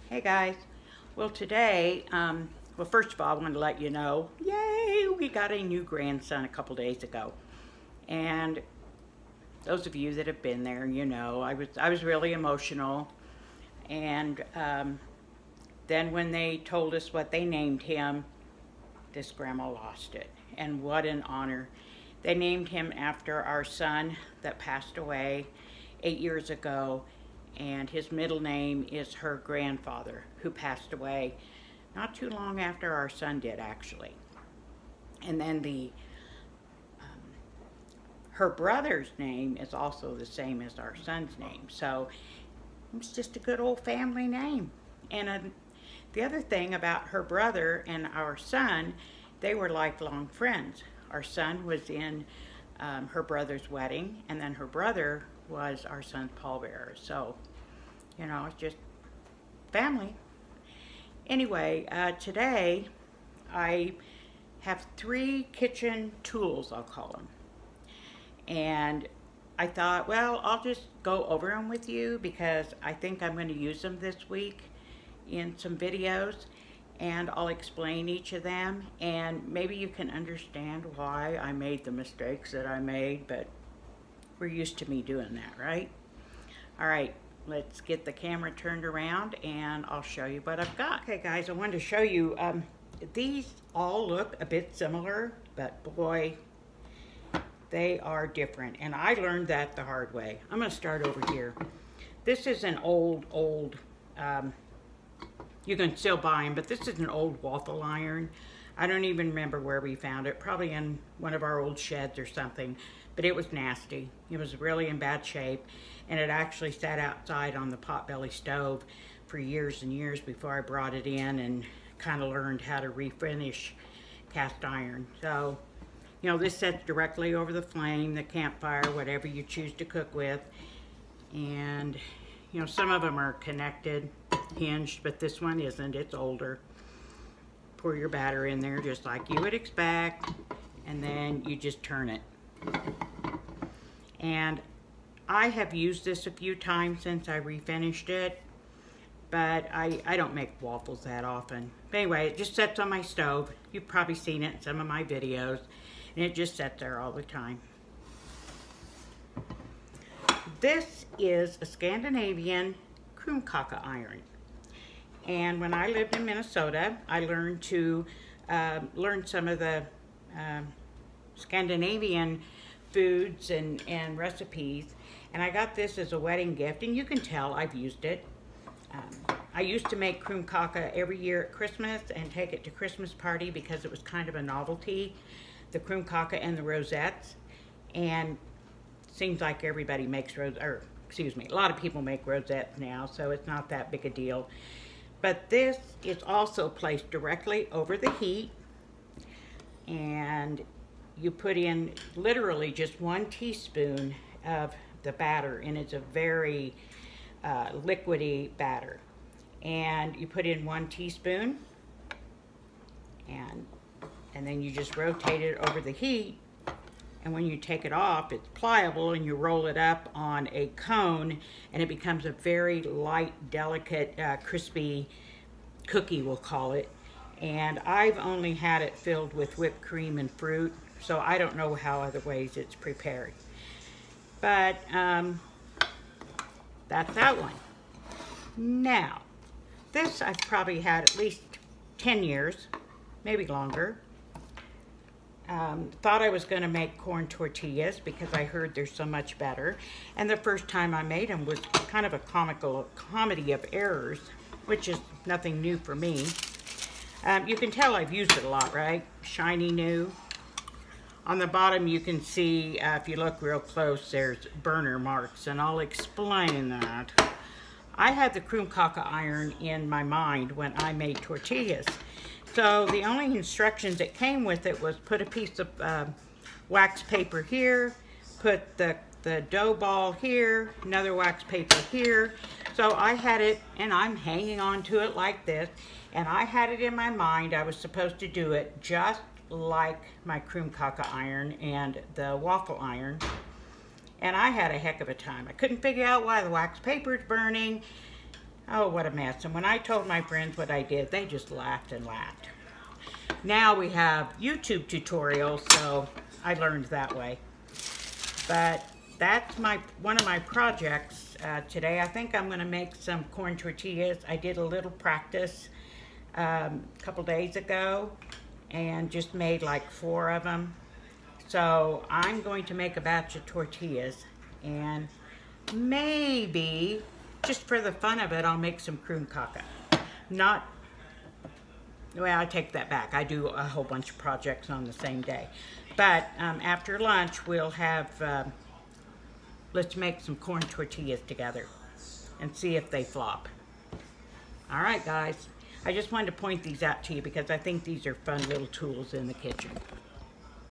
Hey guys, well today, first of all I wanted to let you know, yay, we got a new grandson a couple days ago. And those of you that have been there, you know, I was really emotional. And then when they told us what they named him, this grandma lost it. And what an honor. They named him after our son that passed away 8 years ago. And his middle name is her grandfather, who passed away not too long after our son did, actually. And then her brother's name is also the same as our son's name. So it's just a good old family name. And the other thing about her brother and our son, they were lifelong friends. Our son was in her brother's wedding, and then her brother was our son's pallbearer. So, you know, it's just family. Anyway, today I have 3 kitchen tools, I'll call them. And I thought, well, I'll just go over them with you because I think I'm going to use them this week in some videos. And I'll explain each of them, and maybe you can understand why I made the mistakes that I made, but we're used to me doing that, right? All right, let's get the camera turned around and I'll show you what I've got. Okay guys, I wanted to show you, these all look a bit similar, but boy, they are different, and I learned that the hard way. I'm gonna start over here. This is an old, you can still buy them, but this is an old waffle iron. I don't even remember where we found it, probably in one of our old sheds or something, but it was nasty. It was really in bad shape, and it actually sat outside on the potbelly stove for years and years before I brought it in and kind of learned how to refinish cast iron. So, you know, this sets directly over the flame, the campfire, whatever you choose to cook with. And, you know, some of them are connected, hinged, but this one isn't. It's older. Pour your batter in there just like you would expect, and then you just turn it. And I have used this a few times since I refinished it, but I don't make waffles that often. But anyway, it just sets on my stove. You've probably seen it in some of my videos, and it just sits there all the time. This is a Scandinavian Kroomkaka iron. And when I lived in Minnesota, I learned to learn some of the Scandinavian foods and recipes. And I got this as a wedding gift, and you can tell I've used it. I used to make Kroomkaka every year at Christmas and take it to Christmas party because it was kind of a novelty, the Kroomkaka and the rosettes. And seems like everybody makes a lot of people make rosettes now, so it's not that big a deal. But this is also placed directly over the heat, and you put in literally just 1 teaspoon of the batter, and it's a very liquidy batter. And you put in 1 teaspoon, and then you just rotate it over the heat. And when you take it off, it's pliable, and you roll it up on a cone, and it becomes a very light, delicate, crispy cookie, we'll call it. And I've only had it filled with whipped cream and fruit, so I don't know how other ways it's prepared. But that's that one. Now, this I've probably had at least 10 years, maybe longer. Thought I was going to make corn tortillas because I heard they're so much better. And the first time I made them was kind of a comedy of errors, which is nothing new for me. You can tell I've used it a lot, right? Shiny new. On the bottom you can see, if you look real close, there's burner marks, and I'll explain that. I had the Kroomkaka iron in my mind when I made tortillas. So the only instructions that came with it was put a piece of wax paper here, put the dough ball here, another wax paper here. So I had it, and I'm hanging on to it like this, and I had it in my mind I was supposed to do it just like my Kroomkaka iron and the waffle iron. And I had a heck of a time. I couldn't figure out why the wax paper is burning. Oh, what a mess. And when I told my friends what I did, they just laughed and laughed. Now we have YouTube tutorials, so I learned that way. But that's one of my projects today. I think I'm going to make some corn tortillas. I did a little practice a couple days ago and just made like 4 of them. So I'm going to make a batch of tortillas, and maybe just for the fun of it, I'll make some cream caca. Not, well, I take that back. I do a whole bunch of projects on the same day. But after lunch, we'll have, let's make some corn tortillas together and see if they flop. All right, guys. I just wanted to point these out to you because I think these are fun little tools in the kitchen.